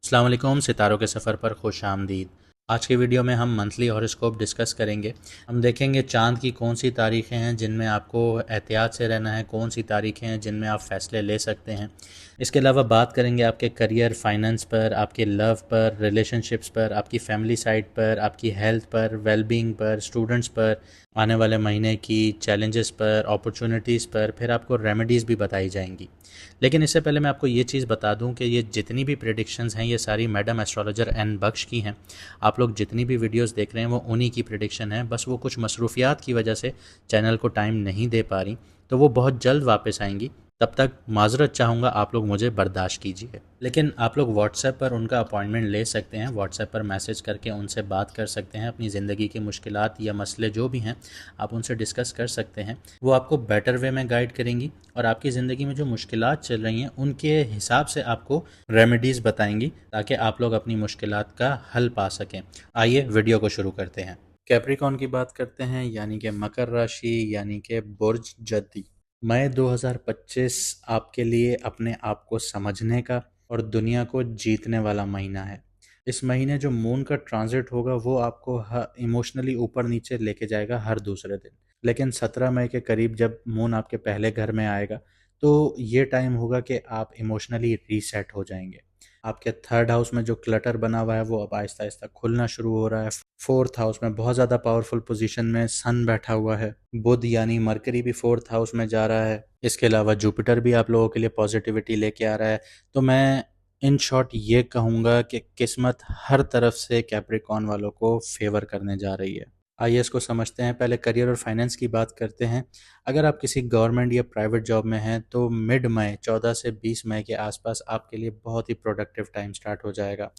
अस्सलाम वालेकुम, सितारों के सफ़र पर खुश आमदीद। आज के वीडियो में हम मंथली हॉरोस्कोप डिस्कस करेंगे। हम देखेंगे चाँद की कौन सी तारीखें हैं जिनमें आपको एहतियात से रहना है, कौन सी तारीखें हैं जिनमें आप फ़ैसले ले सकते हैं। इसके अलावा बात करेंगे आपके करियर, फाइनेंस पर, आपके लव पर, रिलेशनशिप्स पर, आपकी फैमिली साइड पर, आपकी हेल्थ पर, वेलबींग पर, स्टूडेंट्स पर, आने वाले महीने की चैलेंजेस पर, अपॉर्चुनिटीज़ पर, फिर आपको रेमेडीज़ भी बताई जाएंगी। लेकिन इससे पहले मैं आपको ये चीज़ बता दूं कि ये जितनी भी प्रेडिक्शंस हैं ये सारी मैडम एस्ट्रोलॉजर एन बख्श की हैं। आप लोग जितनी भी वीडियोस देख रहे हैं वो उन्हीं की प्रेडिक्शन है, बस वो कुछ मसरूफियात की वजह से चैनल को टाइम नहीं दे पा रही, तो वो बहुत जल्द वापस आएंगी। तब तक माजरत चाहूँगा, आप लोग मुझे बर्दाश्त कीजिए। लेकिन आप लोग व्हाट्सएप पर उनका अपॉइंटमेंट ले सकते हैं, व्हाट्सएप पर मैसेज करके उनसे बात कर सकते हैं, अपनी ज़िंदगी की मुश्किलात या मसले जो भी हैं आप उनसे डिस्कस कर सकते हैं। वो आपको बेटर वे में गाइड करेंगी और आपकी ज़िंदगी में जो मुश्किलात चल रही हैं उनके हिसाब से आपको रेमेडीज़ बताएंगी ताकि आप लोग अपनी मुश्किलात का हल पा सकें। आइए वीडियो को शुरू करते हैं। कैप्रिकॉन की बात करते हैं, यानी कि मकर राशि, यानी कि बुर्ज जद्दी। मई 2025 आपके लिए अपने आप को समझने का और दुनिया को जीतने वाला महीना है। इस महीने जो मून का ट्रांजिट होगा वो आपको इमोशनली ऊपर नीचे लेके जाएगा हर दूसरे दिन। लेकिन 17 मई के करीब जब मून आपके पहले घर में आएगा तो ये टाइम होगा कि आप इमोशनली रीसेट हो जाएंगे। आपके थर्ड हाउस में जो क्लटर बना हुआ है वो अब आहिस्ता आहिस्ता खुलना शुरू हो रहा है। फोर्थ हाउस में बहुत ज़्यादा पावरफुल पोजीशन में सन बैठा हुआ है। बुध यानी मरकरी भी फोर्थ हाउस में जा रहा है। इसके अलावा जुपिटर भी आप लोगों के लिए पॉजिटिविटी लेके आ रहा है। तो मैं इन शॉर्ट ये कहूँगा कि किस्मत हर तरफ से कैप्रिकॉन वालों को फेवर करने जा रही है। आइए इसको समझते हैं। पहले करियर और फाइनेंस की बात करते हैं। अगर आप किसी गवर्नमेंट या प्राइवेट जॉब में हैं तो मिड मई 14 से 20 मई के आसपास आपके लिए बहुत ही प्रोडक्टिव टाइम स्टार्ट हो जाएगा।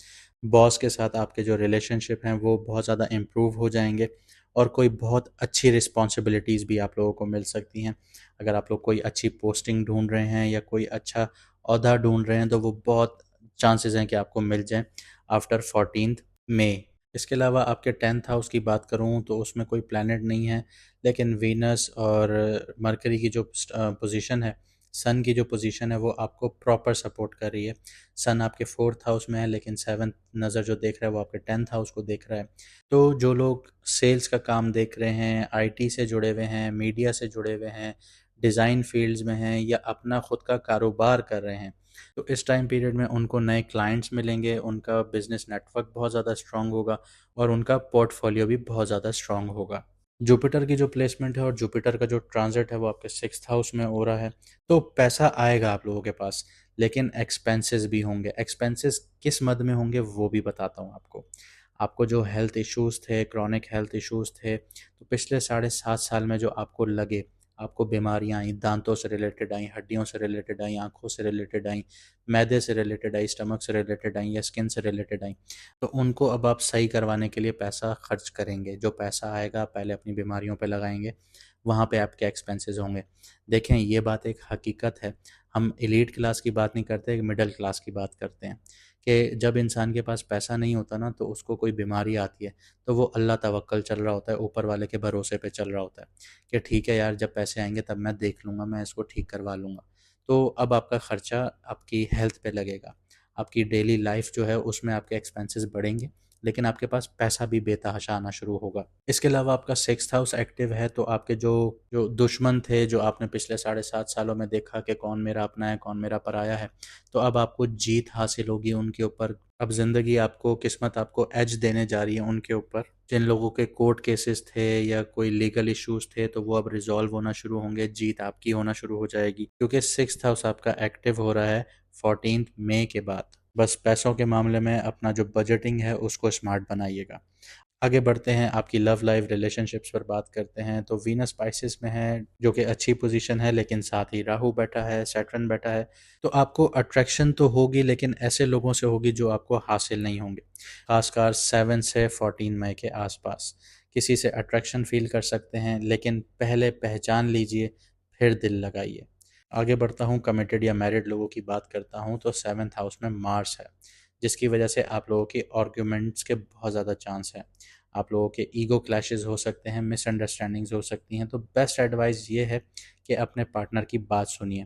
बॉस के साथ आपके जो रिलेशनशिप हैं वो बहुत ज़्यादा इम्प्रूव हो जाएंगे और कोई बहुत अच्छी रिस्पॉन्सिबिलिटीज़ भी आप लोगों को मिल सकती हैं। अगर आप लोग कोई अच्छी पोस्टिंग ढूंढ रहे हैं या कोई अच्छा ओहदा ढूंढ रहे हैं तो वो बहुत चांसेस हैं कि आपको मिल जाए आफ्टर 14th मई। इसके अलावा आपके 10th हाउस की बात करूं तो उसमें कोई प्लैनेट नहीं है, लेकिन वीनस और मरकरी की जो पोजीशन है, सन की जो पोजीशन है वो आपको प्रॉपर सपोर्ट कर रही है। सन आपके फोर्थ हाउस में है लेकिन सेवन्थ नज़र जो देख रहा है वो आपके 10th हाउस को देख रहा है। तो जो लोग सेल्स का काम देख रहे हैं, आईटी से जुड़े हुए हैं, मीडिया से जुड़े हुए हैं, डिज़ाइन फील्ड्स में हैं या अपना खुद का कारोबार कर रहे हैं, तो इस टाइम पीरियड में उनको नए क्लाइंट्स मिलेंगे, उनका बिजनेस नेटवर्क बहुत ज़्यादा स्ट्रांग होगा और उनका पोर्टफोलियो भी बहुत ज़्यादा स्ट्रांग होगा। जुपिटर की जो प्लेसमेंट है और जुपिटर का जो ट्रांजिट है वो आपके सिक्स्थ हाउस में हो रहा है। तो पैसा आएगा आप लोगों के पास, लेकिन एक्सपेंसेस भी होंगे। एक्सपेंसेस किस मद में होंगे वो भी बताता हूँ आपको। आपको जो हेल्थ इश्यूज थे, क्रॉनिक हेल्थ इश्यूज थे, तो पिछले 7.5 साल में जो आपको लगे, आपको बीमारियां आई, दांतों से रिलेटेड आई, हड्डियों से रिलेटेड आई, आंखों से रिलेटेड आई, मैदे से रिलेटेड आई, स्टमक से रिलेटेड आई या स्किन से रिलेटेड आई, तो उनको अब आप सही करवाने के लिए पैसा खर्च करेंगे। जो पैसा आएगा पहले अपनी बीमारियों पे लगाएंगे, वहाँ पे आपके एक्सपेंसेस होंगे। देखें, ये बात एक हकीकत है। हम एलीट क्लास की बात नहीं करते, मिडिल क्लास की बात करते हैं कि जब इंसान के पास पैसा नहीं होता ना तो उसको कोई बीमारी आती है तो वो अल्लाह तवक्कल चल रहा होता है, ऊपर वाले के भरोसे पे चल रहा होता है कि ठीक है यार, जब पैसे आएंगे तब मैं देख लूँगा, मैं इसको ठीक करवा लूँगा। तो अब आपका खर्चा आपकी हेल्थ पे लगेगा, आपकी डेली लाइफ जो है उसमें आपके एक्सपेंसेस बढ़ेंगे, लेकिन आपके पास पैसा भी बेतहाशा आना शुरू होगा। इसके अलावा आपका सिक्स्थ हाउस एक्टिव है तो आपके जो जो दुश्मन थे, जो आपने पिछले 7.5 सालों में देखा कि कौन मेरा अपना है कौन मेरा पराया है, तो अब आपको जीत हासिल होगी उनके ऊपर। अब ज़िंदगी आपको, किस्मत आपको एज देने जा रही है उनके ऊपर। जिन लोगों के कोर्ट केसेस थे या कोई लीगल इश्यूज थे तो वो अब रिजॉल्व होना शुरू होंगे, जीत आपकी होना शुरू हो जाएगी, क्योंकि सिक्स्थ हाउस आपका एक्टिव हो रहा है 14th मई के बाद। बस पैसों के मामले में अपना जो बजटिंग है उसको स्मार्ट बनाइएगा। आगे बढ़ते हैं, आपकी लव लाइफ, रिलेशनशिप्स पर बात करते हैं। तो वीनस स्पाइसेस में है जो कि अच्छी पोजीशन है, लेकिन साथ ही राहु बैठा है, सैटर्न बैठा है। तो आपको अट्रैक्शन तो होगी लेकिन ऐसे लोगों से होगी जो आपको हासिल नहीं होंगे। खासकर 7 से 14 मई के आसपास किसी से अट्रैक्शन फील कर सकते हैं, लेकिन पहले पहचान लीजिए फिर दिल लगाइए। आगे बढ़ता हूँ, कमिटेड या मैरिड लोगों की बात करता हूँ। तो सेवन्थ हाउस में मार्स है, जिसकी वजह से आप लोगों की आर्ग्यूमेंट्स के बहुत ज़्यादा चांस हैं। आप लोगों के ईगो क्लैशेस हो सकते हैं, मिसअंडरस्टैंडिंग्स हो सकती हैं। तो बेस्ट एडवाइस ये है कि अपने पार्टनर की बात सुनिए।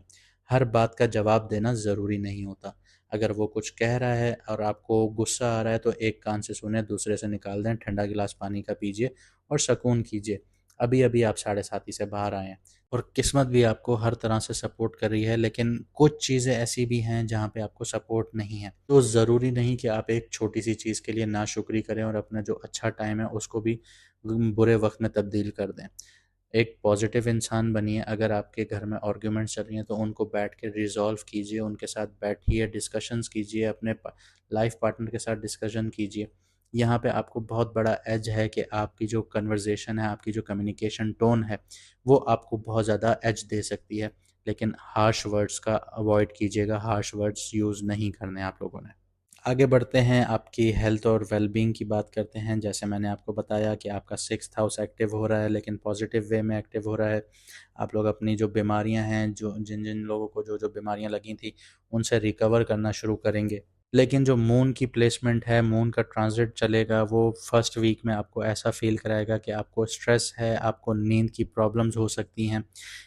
हर बात का जवाब देना ज़रूरी नहीं होता। अगर वो कुछ कह रहा है और आपको गुस्सा आ रहा है तो एक कान से सुने, दूसरे से निकाल दें, ठंडा गिलास पानी का पीजिए और सुकून कीजिए। अभी अभी आप 7:30 से बाहर आए हैं और किस्मत भी आपको हर तरह से सपोर्ट कर रही है, लेकिन कुछ चीज़ें ऐसी भी हैं जहाँ पे आपको सपोर्ट नहीं है। तो ज़रूरी नहीं कि आप एक छोटी सी चीज़ के लिए नाशुक्री करें और अपना जो अच्छा टाइम है उसको भी बुरे वक्त में तब्दील कर दें। एक पॉजिटिव इंसान बनिए। अगर आपके घर में आर्ग्यूमेंट्स चल रही हैं तो उनको बैठ के रिजॉल्व कीजिए, उनके साथ बैठिए, डिस्कशंस कीजिए, अपने लाइफ पार्टनर के साथ डिस्कशन कीजिए। यहाँ पे आपको बहुत बड़ा एज है कि आपकी जो कन्वर्जेशन है, आपकी जो कम्युनिकेशन टोन है, वो आपको बहुत ज़्यादा एज दे सकती है। लेकिन हार्श वर्ड्स का अवॉइड कीजिएगा, हार्श वर्ड्स यूज़ नहीं करने आप लोगों ने। आगे बढ़ते हैं, आपकी हेल्थ और वेलबींग की बात करते हैं। जैसे मैंने आपको बताया कि आपका 6th हाउस एक्टिव हो रहा है, लेकिन पॉजिटिव वे में एक्टिव हो रहा है। आप लोग अपनी जो बीमारियां हैं, जो जिन जिन लोगों को जो जो बीमारियां लगी थी, उनसे रिकवर करना शुरू करेंगे। लेकिन जो मून की प्लेसमेंट है, मून का ट्रांजिट चलेगा, वो फर्स्ट वीक में आपको ऐसा फील कराएगा कि आपको स्ट्रेस है, आपको नींद की प्रॉब्लम्स हो सकती हैं।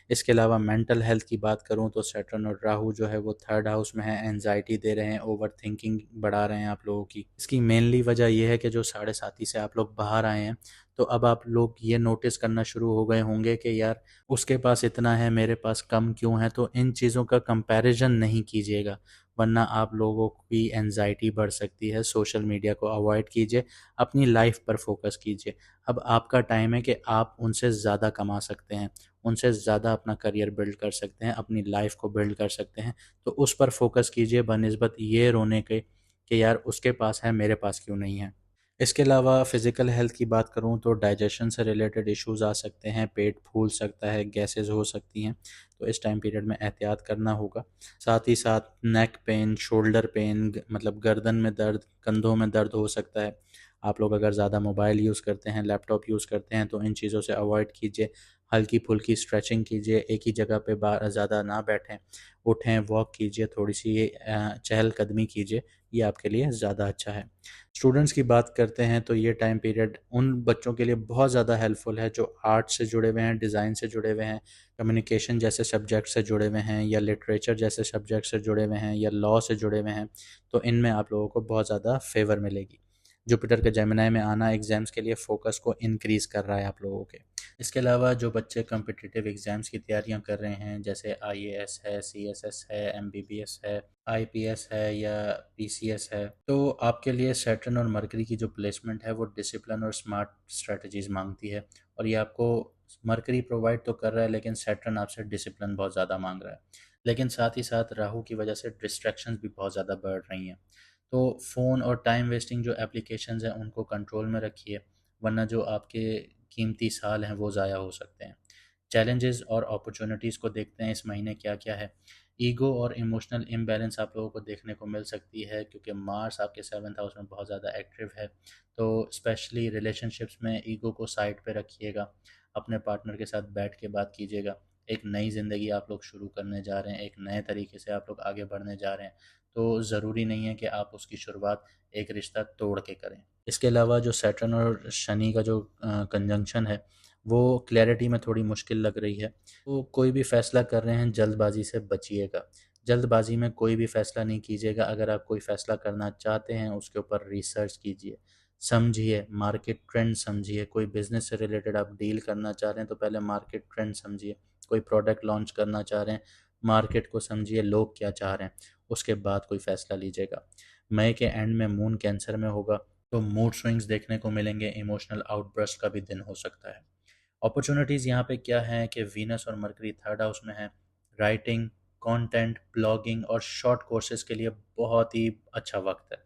इसके अलावा मेंटल हेल्थ की बात करूं तो सैटर्न और राहु जो है वो 3rd हाउस में है, एनजाइटी दे रहे हैं, ओवर थिंकिंग बढ़ा रहे हैं आप लोगों की। इसकी मेनली वजह यह है कि जो 7:30 से आप लोग बाहर आए हैं, तो अब आप लोग ये नोटिस करना शुरू हो गए होंगे कि यार उसके पास इतना है, मेरे पास कम क्यों है। तो इन चीज़ों का कंपैरिजन नहीं कीजिएगा, वरना आप लोगों की एनजाइटी बढ़ सकती है। सोशल मीडिया को अवॉइड कीजिए, अपनी लाइफ पर फोकस कीजिए। अब आपका टाइम है कि आप उनसे ज़्यादा कमा सकते हैं, उनसे ज़्यादा अपना करियर बिल्ड कर सकते हैं, अपनी लाइफ को बिल्ड कर सकते हैं। तो उस पर फोकस कीजिए बनिस्बत ये रोने के कि यार उसके पास है, मेरे पास क्यों नहीं है। इसके अलावा फ़िज़िकल हेल्थ की बात करूँ तो डाइजेशन से रिलेटेड इश्यूज़ आ सकते हैं, पेट फूल सकता है, गैसेज़ हो सकती हैं। तो इस टाइम पीरियड में एहतियात करना होगा। साथ ही साथ नेक पेन, शोल्डर पेन, मतलब गर्दन में दर्द, कंधों में दर्द हो सकता है। आप लोग अगर ज़्यादा मोबाइल यूज़ करते हैं, लैपटॉप यूज़ करते हैं तो इन चीज़ों से अवॉइड कीजिए। हल्की-फुल्की स्ट्रेचिंग कीजिए, एक ही जगह पे ज़्यादा ना बैठें, उठें, वॉक कीजिए, थोड़ी-सी चहलकदमी कीजिए, ये आपके लिए ज़्यादा अच्छा है। स्टूडेंट्स की बात करते हैं तो ये टाइम पीरियड उन बच्चों के लिए बहुत ज़्यादा हेल्पफुल है जो आर्ट से जुड़े हुए हैं, डिज़ाइन से जुड़े हुए हैं, कम्युनिकेशन जैसे सब्जेक्ट से जुड़े हुए हैं, या लिटरेचर जैसे सब्जेक्ट से जुड़े हुए हैं, या लॉ से जुड़े हुए हैं। तो इनमें आप लोगों को बहुत ज़्यादा फेवर मिलेगी। जुपिटर के जेमिनी में आना एग्ज़ाम्स के लिए फ़ोकस को इंक्रीज़ कर रहा है आप लोगों के। इसके अलावा जो बच्चे कॉम्पिटिटिव एग्ज़ाम्स की तैयारियां कर रहे हैं, जैसे आईएएस है, सीएसएस है, एमबीबीएस है, आईपीएस है या पीसीएस है, तो आपके लिए सैटर्न और मरकरी की जो प्लेसमेंट है वो डिसिप्लिन और स्मार्ट स्ट्रेटजीज मांगती है। और ये आपको मरकरी प्रोवाइड तो कर रहा है, लेकिन सैटर्न आपसे डिसिप्लिन बहुत ज़्यादा मांग रहा है। लेकिन साथ ही साथ राहु की वजह से डिस्ट्रैक्शंस भी बहुत ज़्यादा बढ़ रही हैं। तो फ़ोन और टाइम वेस्टिंग जो एप्लीकेशंस हैं उनको कंट्रोल में रखिए, वरना जो आपके कीमती साल हैं वो ज़ाया हो सकते हैं। चैलेंजेस और अपॉर्चुनिटीज़ को देखते हैं इस महीने क्या क्या है। ईगो और इमोशनल इम्बैलेंस आप लोगों को देखने को मिल सकती है, क्योंकि मार्स आपके 7th हाउस में बहुत ज़्यादा एक्टिव है। तो स्पेशली रिलेशनशिप्स में ईगो को साइड पे रखिएगा, अपने पार्टनर के साथ बैठ के बात कीजिएगा। एक नई ज़िंदगी आप लोग शुरू करने जा रहे हैं, एक नए तरीके से आप लोग आगे बढ़ने जा रहे हैं, तो ज़रूरी नहीं है कि आप उसकी शुरुआत एक रिश्ता तोड़ के करें। इसके अलावा जो सैटर्न और शनि का जो कंजंक्शन है, वो क्लैरिटी में थोड़ी मुश्किल लग रही है। तो कोई भी फ़ैसला कर रहे हैं, जल्दबाज़ी से बचिएगा। जल्दबाज़ी में कोई भी फ़ैसला नहीं कीजिएगा। अगर आप कोई फ़ैसला करना चाहते हैं, उसके ऊपर रिसर्च कीजिए, समझिए, मार्केट ट्रेंड समझिए। कोई बिज़नेस से रिलेटेड आप डील करना चाह रहे हैं, तो पहले मार्केट ट्रेंड समझिए। कोई प्रोडक्ट लॉन्च करना चाह रहे हैं, मार्केट को समझिए, लोग क्या चाह रहे हैं, उसके बाद कोई फ़ैसला लीजिएगा। मई के एंड में मून कैंसर में होगा, तो मूड स्विंग्स देखने को मिलेंगे, इमोशनल आउटबर्स्ट का भी दिन हो सकता है। अपॉर्चुनिटीज़ यहाँ पे क्या है कि वीनस और मरकरी 3rd हाउस में है। राइटिंग, कंटेंट, ब्लॉगिंग और शॉर्ट कोर्सेज के लिए बहुत ही अच्छा वक्त है।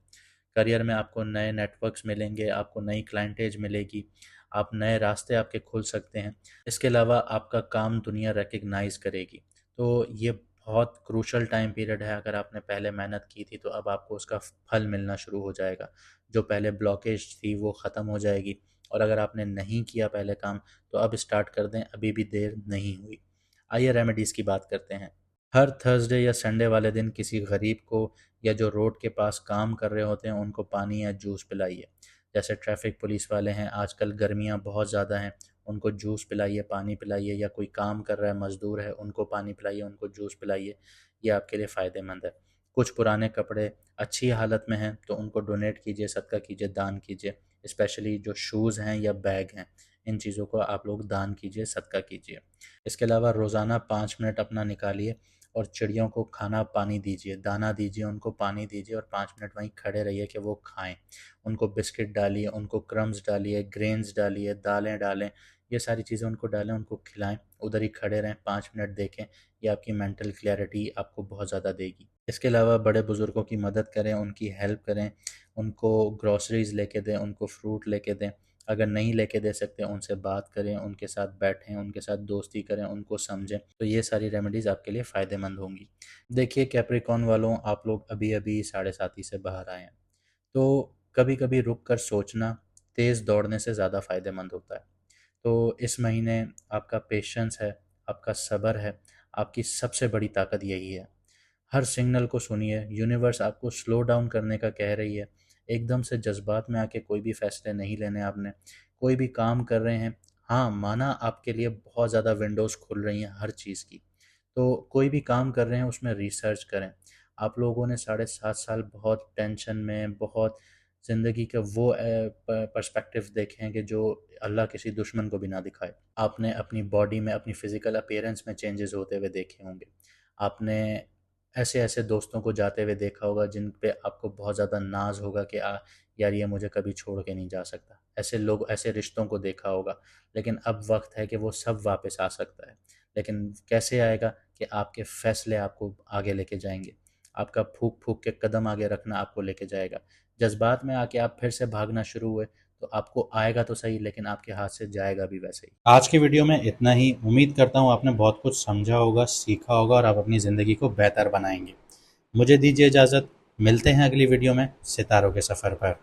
करियर में आपको नए नेटवर्क्स मिलेंगे, आपको नई क्लाइंटेज मिलेगी, आप नए रास्ते आपके खुल सकते हैं। इसके अलावा आपका काम दुनिया रिकग्नाइज करेगी। तो ये बहुत क्रूशल टाइम पीरियड है। अगर आपने पहले मेहनत की थी तो अब आपको उसका फल मिलना शुरू हो जाएगा। जो पहले ब्लॉकेज थी वो ख़त्म हो जाएगी। और अगर आपने नहीं किया पहले काम, तो अब स्टार्ट कर दें, अभी भी देर नहीं हुई। आइए रेमेडीज़ की बात करते हैं। हर थर्सडे या संडे वाले दिन किसी गरीब को या जो रोड के पास काम कर रहे होते हैं उनको पानी या जूस पिलाइए। जैसे ट्रैफिक पुलिस वाले हैं, आजकल गर्मियाँ बहुत ज़्यादा हैं, उनको जूस पिलाइए, पानी पिलाइए। या कोई काम कर रहा है, मज़दूर है, उनको पानी पिलाइए, उनको जूस पिलाइए। ये आपके लिए फ़ायदेमंद है। कुछ पुराने कपड़े अच्छी हालत में हैं तो उनको डोनेट कीजिए, सदका कीजिए, दान कीजिए। स्पेशली जो शूज़ हैं या बैग हैं, इन चीज़ों को आप लोग दान कीजिए, सदका कीजिए। इसके अलावा रोज़ाना 5 मिनट अपना निकालिए और चिड़ियों को खाना पानी दीजिए, दाना दीजिए, उनको पानी दीजिए और 5 मिनट वहीं खड़े रहिए कि वो खाएँ। उनको बिस्किट डालिए, उनको क्रम्स डालिए, ग्रेन्स डालिए, दालें डालें, ये सारी चीज़ें उनको डालें, उनको खिलाएँ। उधर ही खड़े रहें, 5 मिनट देखें, ये आपकी मेंटल क्लैरिटी आपको बहुत ज़्यादा देगी। इसके अलावा बड़े बुज़ुर्गों की मदद करें, उनकी हेल्प करें, उनको ग्रोसरीज़ लेके दें, उनको फ्रूट लेके दें। अगर नहीं लेके दे सकते, उनसे बात करें, उनके साथ बैठें, उनके साथ दोस्ती करें, उनको समझें, तो ये सारी रेमेडीज़ आपके लिए फ़ायदेमंद होंगी। देखिए कैप्रिकॉर्न वालों, आप लोग अभी-अभी 7:30 से बाहर आए हैं, तो कभी-कभी रुक कर सोचना तेज़ दौड़ने से ज़्यादा फ़ायदेमंद होता है। तो इस महीने आपका पेशेंस है, आपका सब्र है, आपकी सबसे बड़ी ताकत यही है। हर सिग्नल को सुनिए, यूनिवर्स आपको स्लो डाउन करने का कह रही है। एकदम से जज़्बात में आके कोई भी फ़ैसले नहीं लेने आपने। कोई भी काम कर रहे हैं, हाँ, माना आपके लिए बहुत ज़्यादा विंडोज़ खुल रही हैं हर चीज़ की। तो कोई भी काम कर रहे हैं उसमें रिसर्च करें। आप लोगों ने 7.5 साल बहुत टेंशन में, बहुत ज़िंदगी के वो पर्सपेक्टिव देखे हैं कि जो अल्लाह किसी दुश्मन को भी ना दिखाए। आपने अपनी बॉडी में, अपनी फ़िज़िकल अपीयरेंस में चेंजेस होते हुए देखे होंगे। आपने ऐसे-ऐसे दोस्तों को जाते हुए देखा होगा जिन पे आपको बहुत ज़्यादा नाज़ होगा कि यार ये मुझे कभी छोड़ के नहीं जा सकता। ऐसे लोग, ऐसे रिश्तों को देखा होगा। लेकिन अब वक़्त है कि वो सब वापस आ सकता है। लेकिन कैसे आएगा कि आपके फ़ैसले आपको आगे लेके जाएँगे। आपका फूँक-फूँक के कदम आगे रखना आपको लेके जाएगा। जज़्बात में आके आप फिर से भागना शुरू हुए तो आपको आएगा तो सही, लेकिन आपके हाथ से जाएगा भी वैसे ही। आज की वीडियो में इतना ही। उम्मीद करता हूँ आपने बहुत कुछ समझा होगा, सीखा होगा और आप अपनी ज़िंदगी को बेहतर बनाएंगे। मुझे दीजिए इजाज़त। मिलते हैं अगली वीडियो में सितारों के सफ़र पर।